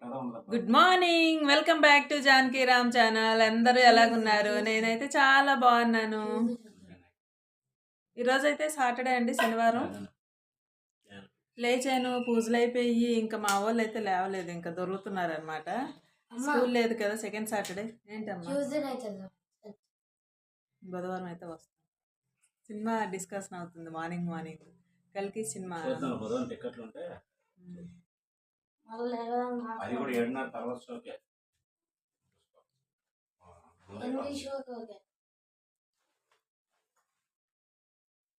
Good morning, welcome back to Janaki Ram channel. అందరూ ఎలాగున్నారు? నేనైతే చాలా బాగున్నాను. ఈరోజు అయితే సాటర్డే అండి, శనివారం. లేచాను, పూజలు అయిపోయి ఇంకా మా వాళ్ళు అయితే లేవలేదు, ఇంకా దొరుకుతున్నారు అనమాట. స్కూల్ లేదు కదా, సెకండ్ సాటర్డే. ఏంటమ్మా? బుధవారం అయితే వస్తాం. సినిమా డిస్కషన్ అవుతుంది మార్నింగ్ కలికి సినిమా. అది కూడా 7:30 తర్వాత షోకే.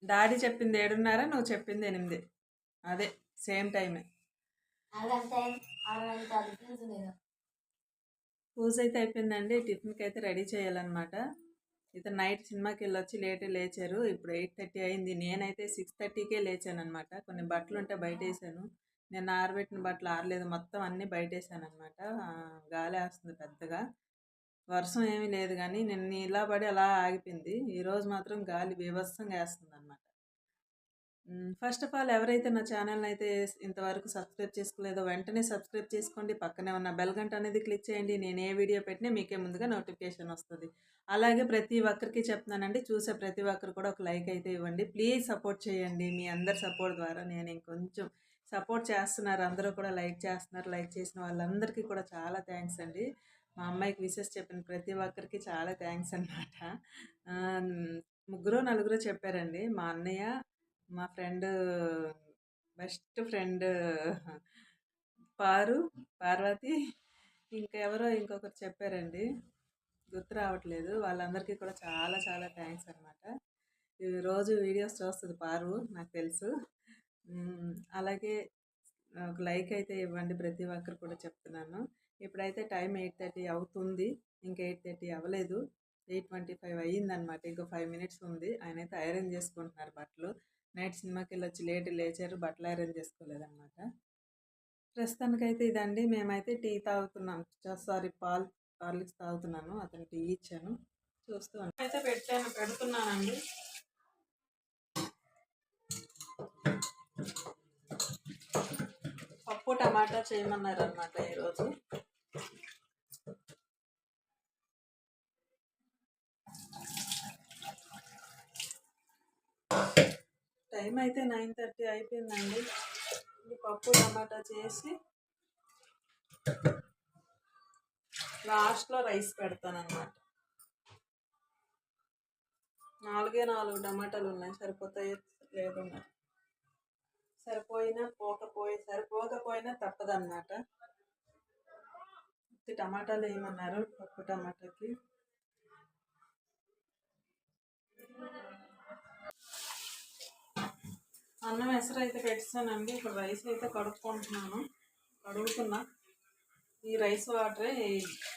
డాడీ చెప్పింది 7:30, నువ్వు చెప్పింది 8. అదే సేమ్ టైమే. పూజ అయితే అయిపోయిందండి. టిఫిన్కి అయితే రెడీ చేయాలన్నమాట. ఇతను నైట్ సినిమాకి వెళ్ళొచ్చి లేచారు. ఇప్పుడు 8:30 అయింది. నేనైతే 6:30కే లేచాను అనమాట. కొన్ని బట్టలు ఉంటే బయట వేసాను. నేను ఆరబెట్టిన బట్టలు ఆరలేదు, మొత్తం అన్నీ బయట వేసాను అనమాట. గాలి వేస్తుంది పెద్దగా. వర్షం ఏమీ లేదు కానీ నిన్న ఇలా పడి అలా ఆగిపోయింది. ఈరోజు మాత్రం గాలి బీభత్సంగా వేస్తుంది అనమాట. ఫస్ట్ ఆఫ్ ఆల్, ఎవరైతే నా ఛానల్ని అయితే ఇంతవరకు సబ్స్క్రైబ్ చేసుకోలేదో వెంటనే సబ్స్క్రైబ్ చేసుకోండి. పక్కనే ఉన్న బెల్ గంట అనేది క్లిక్ చేయండి. నేను ఏ వీడియో పెట్టినా మీకే ముందుగా నోటిఫికేషన్ వస్తుంది. అలాగే ప్రతి ఒక్కరికి చెప్తున్నానండి, చూసే ప్రతి ఒక్కరు కూడా ఒక లైక్ అయితే ఇవ్వండి. ప్లీజ్ సపోర్ట్ చేయండి. మీ అందరి సపోర్ట్ ద్వారా నేను ఇంకొంచెం సపోర్ట్ చేస్తున్నారు. అందరూ కూడా లైక్ చేస్తున్నారు. లైక్ చేసిన వాళ్ళందరికీ కూడా చాలా థ్యాంక్స్ అండి. మా అమ్మాయికి విషెస్ చెప్పిన ప్రతి ఒక్కరికి చాలా థ్యాంక్స్ అనమాట. ముగ్గురు నలుగురు చెప్పారండి. మా అన్నయ్య, మా ఫ్రెండ్, బెస్ట్ ఫ్రెండ్ పార్వతి, ఇంకొకరు చెప్పారండి, గుర్తు రావట్లేదు. వాళ్ళందరికీ కూడా చాలా చాలా థ్యాంక్స్ అనమాట. రోజు వీడియోస్ చూస్తుంది పారు, నాకు తెలుసు. అలాగే ఒక లైక్ అయితే ఇవ్వండి, ప్రతి ఒక్కరు కూడా చెప్తున్నాను. ఇప్పుడైతే టైం 8:30 అవుతుంది, ఇంకా 8:30 అవ్వలేదు. 8:25 అయ్యిందనమాట. ఇంకో 5 మినిట్స్ ఉంది. ఆయన అయితే ఐరన్ చేసుకుంటున్నారు బట్టలు. నైట్ సినిమాకి వెళ్ళొచ్చి లేచారు, బట్టలు ఐరన్ చేసుకోలేదన్నమాట. ప్రస్తుతానికైతే ఇదండి. మేమైతే టీ తాగుతున్నాం, సారీ హార్లిక్స్ తాగుతున్నాను. అతను టీ ఇచ్చాను, చూస్తూ అయితే పెడుతున్నానండి. పప్పు టమాటా చేయమన్నారు అన్నమాట ఈరోజు. టైం అయితే 9:30 అయిపోయిందండి. పప్పు టమాటా చేసి లాస్ట్లో రైస్ పెడతాను అన్నమాట. 4 టమాటాలు ఉన్నాయి, సరిపోతాయో లేదు, సరిపోకపోయినా తప్పదన్నమాట. టమాటాలు వేయమన్నారు పప్పు టమాటాకి. అన్నం ఎసరు అయితే పెట్టానండి. ఇప్పుడు రైస్ అయితే కడుగుతున్నా. ఈ రైస్ వాటరే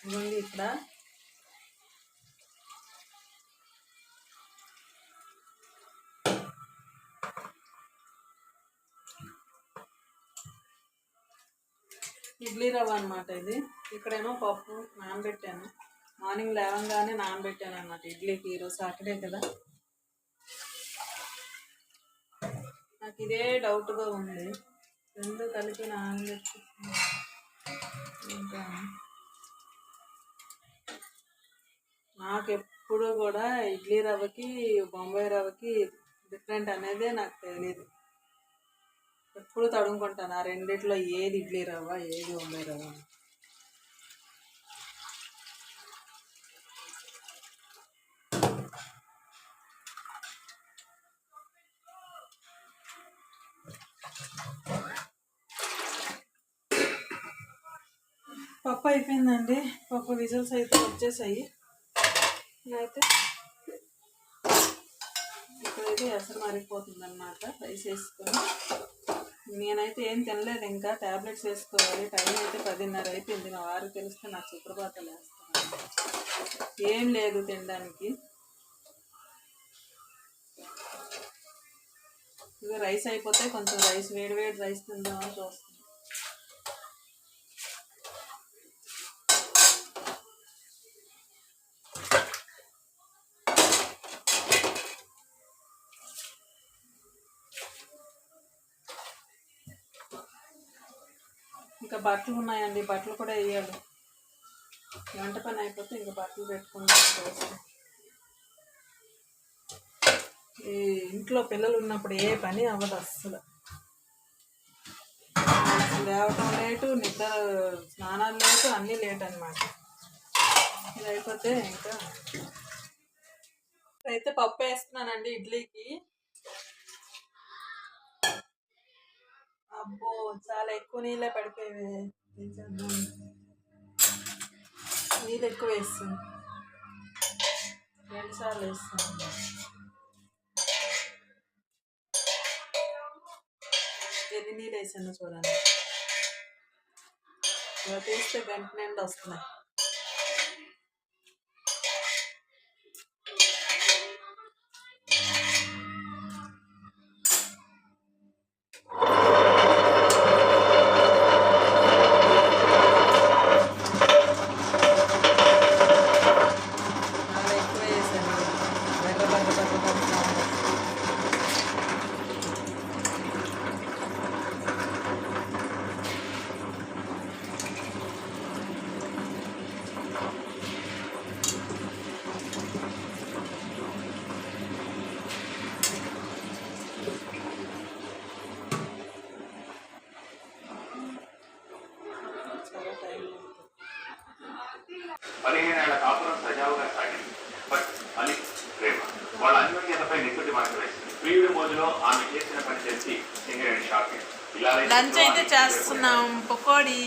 ఇవ్వండి. ఇక్కడ ఇడ్లీ రవ్వ అనమాట ఇది. ఇక్కడేమో పప్పు నానబెట్టాను, మార్నింగ్ లేవంగానే నానబెట్టాను అనమాట ఇడ్లీకి. ఈరోజు సాటర్డే కదా. నాకు ఇదే డౌట్గా ఉంది, రెండు కలిపి నానబెట్టి నాకు ఎప్పుడు కూడా ఇడ్లీ రవ్వకి బొంబాయి రవ్వకి డిఫరెంట్ అనేదే నాకు తెలియదు. ఎప్పుడు తడుముకుంటాను ఆ రెండిట్లో ఏది ఇడ్లీ రవ్వ ఏది బొంబాయి రవ్వ. పప్పు అయిపోయిందండి. పప్పు విజిల్స్ అయితే వచ్చేసాయి. అయితే ఇప్పుడైతే ఎసరు మరిగిపోతుంది అన్నమాట. రైస్ వేసుకొని నేనైతే ఏం తినలేదు, ఇంకా ట్యాబ్లెట్స్ వేసుకోవాలి. టైం అయితే 10:30 అయిపోయింది. మా వారికి తెలిస్తే నాకు సుప్రభాతాలు వేస్తాను. ఏం లేదు తినడానికి. ఇక రైస్ అయిపోతే కొంచెం వేడి రైస్ తిందామని చూస్తాను. ఇంకా బట్టలు ఉన్నాయండి, బట్టలు కూడా వేయాలి. వంట పని అయిపోతే ఇంకా బట్టలు పెట్టుకుంటాం. ఈ ఇంట్లో పిల్లలు ఉన్నప్పుడు ఏ పని అవ్వదు అస్సలు. లేవటం లేటు, నిద్ర స్నానాలు లేటు, అన్నీ లేట్ అనమాట. ఇది అయిపోతే ఇంకా అయితే పప్పు వేస్తున్నానండి ఇడ్లీకి. అబ్బో చాలా ఎక్కువ నీళ్ళే పడిపోయేవి. నీళ్ళు ఎక్కువ వేస్తాను, 2 సార్లు వేస్తాను. ఎన్ని నీళ్ళు వేసాను చూడండి, ఇలా తీస్తే గంట నిండా వస్తున్నాయి. లంచ్ అయితే చేస్తున్నాం. పకోడీ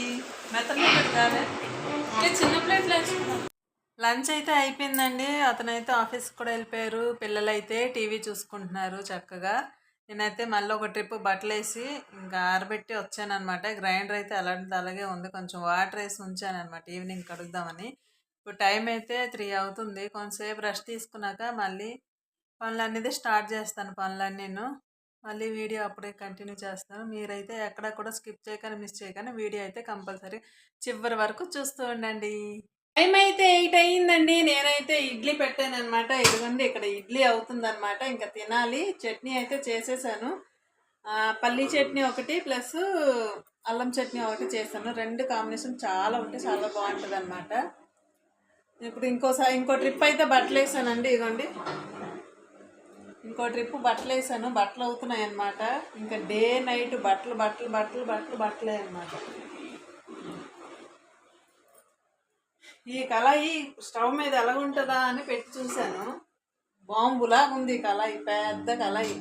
మెత్తలు పెట్టాలి, చిన్న ప్లేట్లు వేసుకున్నాం. లంచ్ అయితే అయిపోయిందండి. అతనైతే ఆఫీస్కి కూడా వెళ్ళిపోయారు. పిల్లలు అయితే టీవీ చూసుకుంటున్నారు చక్కగా. నేనైతే మళ్ళీ ఒక ట్రిప్ బట్టలు వేసి ఇంకా ఆరబెట్టి వచ్చానమాట. గ్రైండర్ అయితే అలాంటిది అలాగే ఉంది, కొంచెం వాటర్ వేసి ఉంచానమాట ఈవినింగ్ కడుగుదామని. ఇప్పుడు టైం అయితే 3 అవుతుంది. కొంతసేపు రెస్ట్ తీసుకున్నాక మళ్ళీ పనులన్నీ స్టార్ట్ చేస్తాను. పనులన్నీ నేను మళ్ళీ వీడియో అప్పుడే కంటిన్యూ చేస్తాను. మీరైతే ఎక్కడ కూడా స్కిప్ చేయకుండా మిస్ చేయకుండా వీడియో అయితే కంపల్సరీ చివరి వరకు చూస్తూ ఉండండి. టైం అయితే 8 అయ్యిందండి. నేనైతే ఇడ్లీ పెట్టాను అనమాట. ఇదిగోండి ఇక్కడ ఇడ్లీ అవుతుందన్నమాట. ఇంకా తినాలి. చట్నీ అయితే చేసేసాను. పల్లీ చట్నీ ఒకటి ప్లస్ అల్లం చట్నీ ఒకటి చేశాను. 2 కాంబినేషన్ చాలా ఉంటే చాలా బాగుంటుంది అనమాట. ఇప్పుడు ఇంకో ట్రిప్ అయితే బట్టలు వేసానండి. ఇదిగోండి ఇంకో ట్రిప్ బట్టలు వేసాను. బట్టలు అవుతున్నాయి అన్నమాట. ఇంకా డే నైట్ బట్టలే అన్నమాట. ఈ కళాయి స్టవ్ మీద ఎలా ఉంటుందా అని పెట్టి చూశాను. బాంబులా ఉంది కళాయి, పెద్ద కళాయి.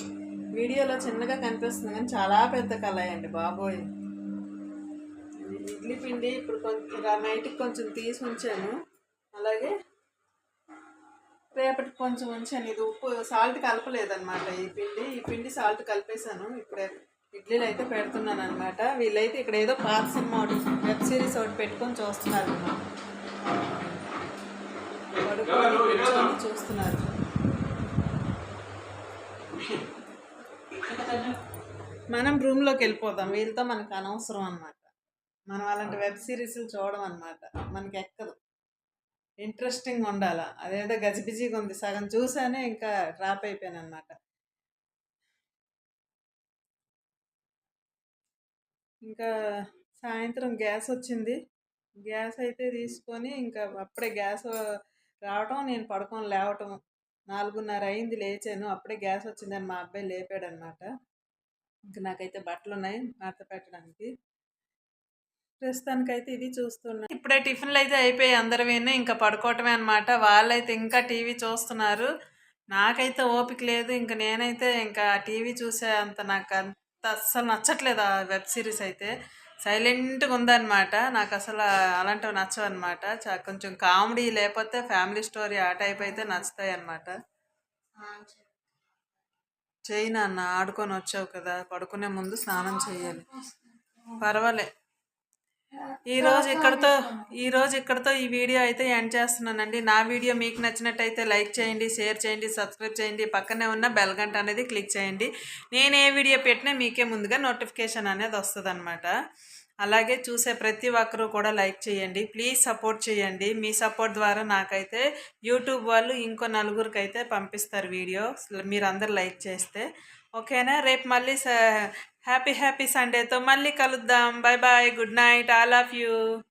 వీడియోలో చిన్నగా కనిపిస్తుంది కానీ చాలా పెద్ద కళాయి అండి బాబోయ్. ఇడ్లీ పిండి ఇప్పుడు కొంచెం నైట్కి కొంచెం తీసి ఉంచాను, అలాగే రేపటికి కొంచెం ఉంచాను. ఇది ఉప్పు సాల్ట్ కలపలేదన్నమాట. ఈ పిండి సాల్ట్ కలిపేశాను. ఇప్పుడే ఇడ్లీలు అయితే పెడుతున్నాను అనమాట. వీళ్ళైతే ఇక్కడ ఏదో పాత సినిమా ఒకటి వెబ్ సిరీస్ ఒకటి పెట్టుకొని చూస్తున్నారు అన్నమాట. పడుకొని చూస్తున్నారు. మనం రూమ్లోకి వెళ్ళిపోదాం, వీళ్ళతో మనకు అనవసరం అనమాట. మనం అలాంటి వెబ్ సిరీస్లు చూడడం అనమాట, మనకి ఎక్కదు. ఇంట్రెస్టింగ్ ఉండాలి. అదేదో గజిబిజిగా ఉంది, సగం చూసానే ఇంకా డ్రాప్ అయిపోయాను అనమాట. ఇంకా సాయంత్రం గ్యాస్ వచ్చింది. గ్యాస్ అయితే తీసుకొని ఇంకా అప్పుడే గ్యాస్ రావటం, నేను పడుకొని లేవటం 4:30 అయింది. లేచాను, అప్పుడే గ్యాస్ వచ్చిందని మా అబ్బాయి లేపాడు అనమాట. ఇంకా నాకైతే బట్టలు ఉన్నాయి మడత పెట్టడానికి. ప్రస్తుతానికైతే ఇది చూస్తున్నా. ఇప్పుడే టిఫిన్లు అయితే అయిపోయి అందరివిని ఇంకా పడుకోవటమే అనమాట. వాళ్ళైతే ఇంకా టీవీ చూస్తున్నారు. నాకైతే ఓపిక లేదు. ఇంకా నేనైతే ఇంకా టీవీ చూసే అంత నాకు అంత అస్సలు నచ్చట్లేదు. ఆ వెబ్ సిరీస్ అయితే సైలెంట్గా ఉందన్నమాట. నాకు అసలు అలాంటివి నచ్చవు అనమాట. కొంచెం కామెడీ లేకపోతే ఫ్యామిలీ స్టోరీ ఆ టైప్ అయితే నచ్చుతాయి అన్నమాట. చేయి నాన్న, ఆడుకొని వచ్చావు కదా, పడుకునే ముందు స్నానం చేయాలి. పర్వాలే. ఈరోజు ఇక్కడతో ఈ వీడియో అయితే ఎండ్ చేస్తున్నానండి. నా వీడియో మీకు నచ్చినట్టయితే లైక్ చేయండి, షేర్ చేయండి, సబ్స్క్రైబ్ చేయండి. పక్కనే ఉన్న బెల్ గంట అనేది క్లిక్ చేయండి. నేను ఏ వీడియో పెట్టినా మీకే ముందుగా నోటిఫికేషన్ అనేది వస్తుంది అనమాట. అలాగే చూసే ప్రతి ఒక్కరూ కూడా లైక్ చేయండి. ప్లీజ్ సపోర్ట్ చేయండి. మీ సపోర్ట్ ద్వారా నాకైతే యూట్యూబ్ వాళ్ళు ఇంకో నలుగురికి అయితే పంపిస్తారు వీడియో, మీరు అందరు లైక్ చేస్తే. ఓకేనా? రేపు మళ్ళీ హ్యాపీ హ్యాపీ సండేతో మళ్ళీ కలుద్దాం. Bye bye. Good night. All of you.